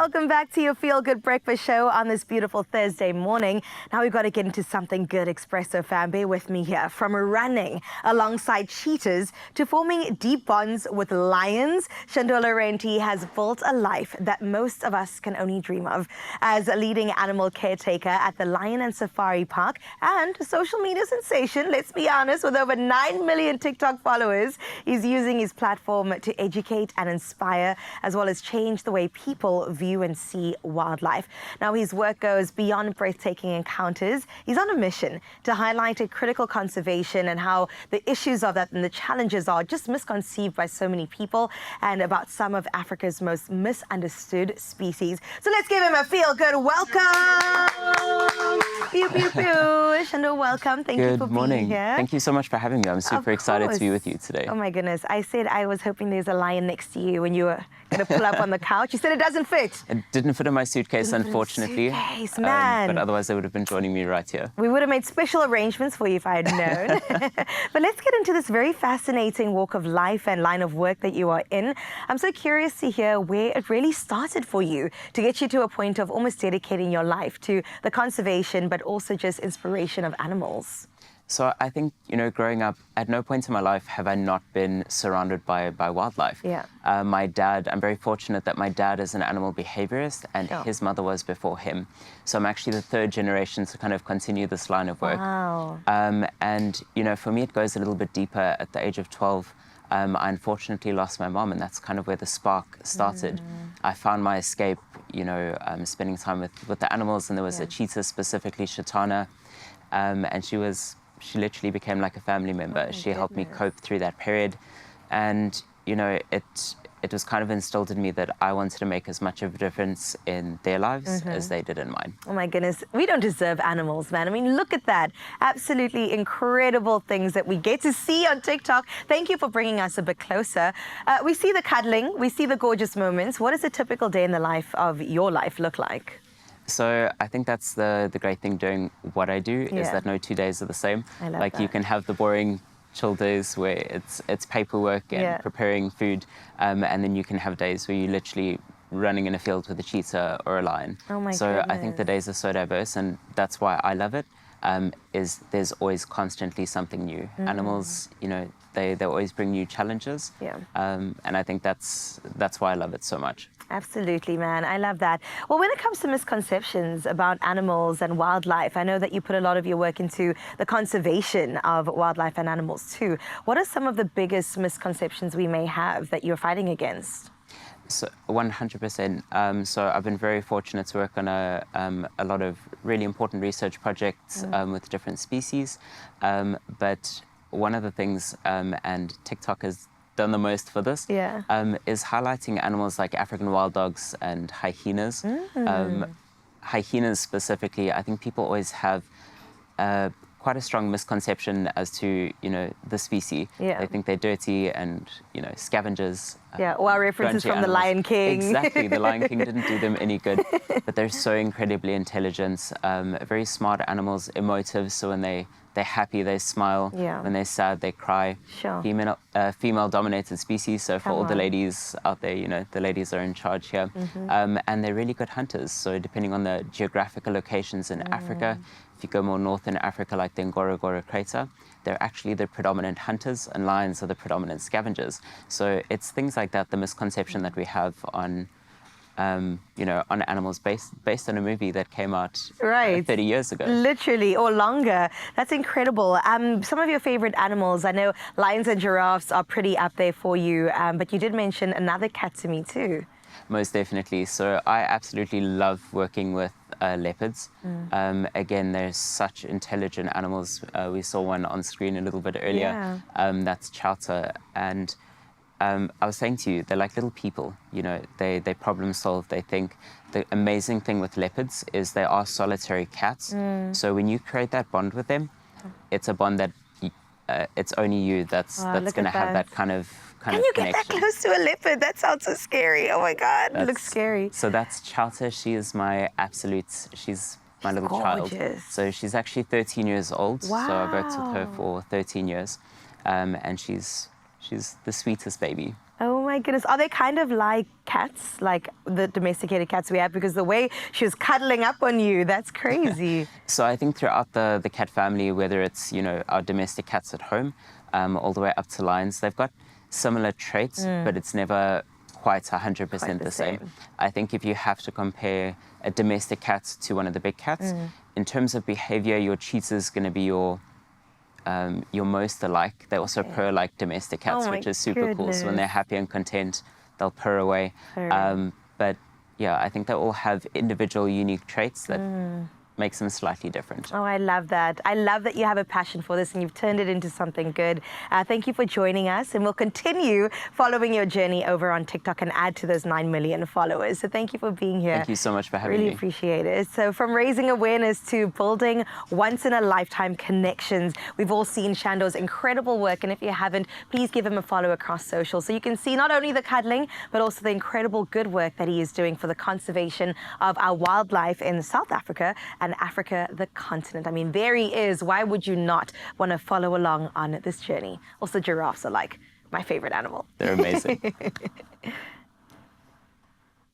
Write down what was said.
welcome back to your Feel Good Breakfast Show on this beautiful Thursday morning. Now we've got to get into something good, Expresso fam. Bear with me here. From running alongside cheetahs to forming deep bonds with lions, Shandor Larenty has built a life that most of us can only dream of. As a leading animal caretaker at the Lion and Safari Park and a social media sensation, let's be honest, with over 9 million TikTok followers, he's using his platform to educate and inspire, as well as change the way people view and see wildlife. Now, his work goes beyond breathtaking encounters. He's on a mission to highlight critical conservation and how the issues of that and the challenges are just misconceived by so many people, and about some of Africa's most misunderstood species. So let's give him a feel-good welcome. Pew, pew, pew. Shandor, welcome. Thank you for being here. Thank you so much for having me. I'm super excited to be with you today. Oh my goodness. I said I was hoping there's a lion next to you when you were going to pull up on the couch. You said it doesn't fit. It didn't fit in my suitcase, unfortunately. Suitcase, man. But otherwise, they would have been joining me right here. We would have made special arrangements for you if I had known. But let's get into this very fascinating walk of life and line of work that you are in. I'm so curious to hear where it really started for you to get you to a point of almost dedicating your life to the conservation, but also just inspiration of animals. So I think, growing up, at no point in my life have I not been surrounded by wildlife. Yeah. My dad, I'm very fortunate that my dad is an animal behaviorist and his mother was before him. So I'm actually the third generation to kind of continue this line of work. Wow. And, for me, it goes a little bit deeper. At the age of 12, I unfortunately lost my mom, and that's kind of where the spark started. I found my escape, spending time with the animals, and there was a cheetah, specifically Shatana, and she literally became like a family member. She helped me cope through that period. And, it was kind of instilled in me that I wanted to make as much of a difference in their lives as they did in mine. Oh my goodness. We don't deserve animals, man. I mean, look at that. Absolutely incredible things that we get to see on TikTok. Thank you for bringing us a bit closer. We see the cuddling. We see the gorgeous moments. What does a typical day in the life of your life look like? So I think that's the great thing doing what I do, is that no 2 days are the same. I love that. You can have the boring chill days where it's paperwork and preparing food, and then you can have days where you're literally running in a field with a cheetah or a lion. Oh my So goodness. I think the days are so diverse, and that's why I love it. Is there's always constantly something new. Animals, they always bring new challenges. Yeah. And I think that's why I love it so much. Absolutely, man. I love that. Well, when it comes to misconceptions about animals and wildlife, I know that you put a lot of your work into the conservation of wildlife and animals too. What are some of the biggest misconceptions we may have that you're fighting against? So 100%. So I've been very fortunate to work on a lot of really important research projects with different species. But one of the things, and TikTok has done the most for this, is highlighting animals like African wild dogs and hyenas. Hyenas specifically, I think people always have quite a strong misconception as to, the species. Yeah. They think they're dirty and, scavengers. Or our references from the Lion King. Exactly, the Lion King didn't do them any good. But they're so incredibly intelligent, very smart animals, emotive, so when they're happy, they smile. Yeah. When they're sad, they cry. Sure. Female-dominated species, so for all the ladies out there, the ladies are in charge here. And they're really good hunters, so depending on the geographical locations in Africa, if you go more north in Africa, like the Ngorongoro Crater, they're actually the predominant hunters, and lions are the predominant scavengers. So it's things like that, the misconception that we have on on animals based on a movie that came out 30 years ago. Literally, or longer. That's incredible. Some of your favorite animals, I know lions and giraffes are pretty up there for you, but you did mention another cat to me too. Most definitely. So I absolutely love working with leopards. Again, they're such intelligent animals. We saw one on screen a little bit earlier. That's Chowta. And I was saying to you, they're like little people. They problem solve. They think. The amazing thing with leopards is they are solitary cats. So when you create that bond with them, it's a bond that it's only you that's going to have that kind of Can you get that close to a leopard? That sounds so scary. Oh my God, it looks scary. So that's Chowta. She is my she's my little child. So she's actually 13 years old. Wow. So I've worked with her for 13 years. And she's the sweetest baby. Oh my my goodness. Are they kind of like cats, like the domesticated cats we have? Because the way she was cuddling up on you, that's crazy. So I think throughout the cat family, whether it's, our domestic cats at home, all the way up to lions, they've got similar traits, but it's never quite 100% the same. I think if you have to compare a domestic cat to one of the big cats, in terms of behavior, your cheetah's going to be your most alike. They also purr like domestic cats, which is super cool. So when they're happy and content, they'll purr away. But yeah, I think they all have individual unique traits that makes them slightly different. Oh, I love that. I love that you have a passion for this and you've turned it into something good. Thank you for joining us, and we'll continue following your journey over on TikTok and add to those 9 million followers. So thank you for being here. Thank you so much for having me. Really appreciate it. So from raising awareness to building once-in-a-lifetime connections, we've all seen Shandor's incredible work, and if you haven't, please give him a follow across social so you can see not only the cuddling, but also the incredible good work that he is doing for the conservation of our wildlife in South Africa and Africa, the continent. I mean, there he is. Why would you not want to follow along on this journey? Also, giraffes are like my favorite animal. They're amazing.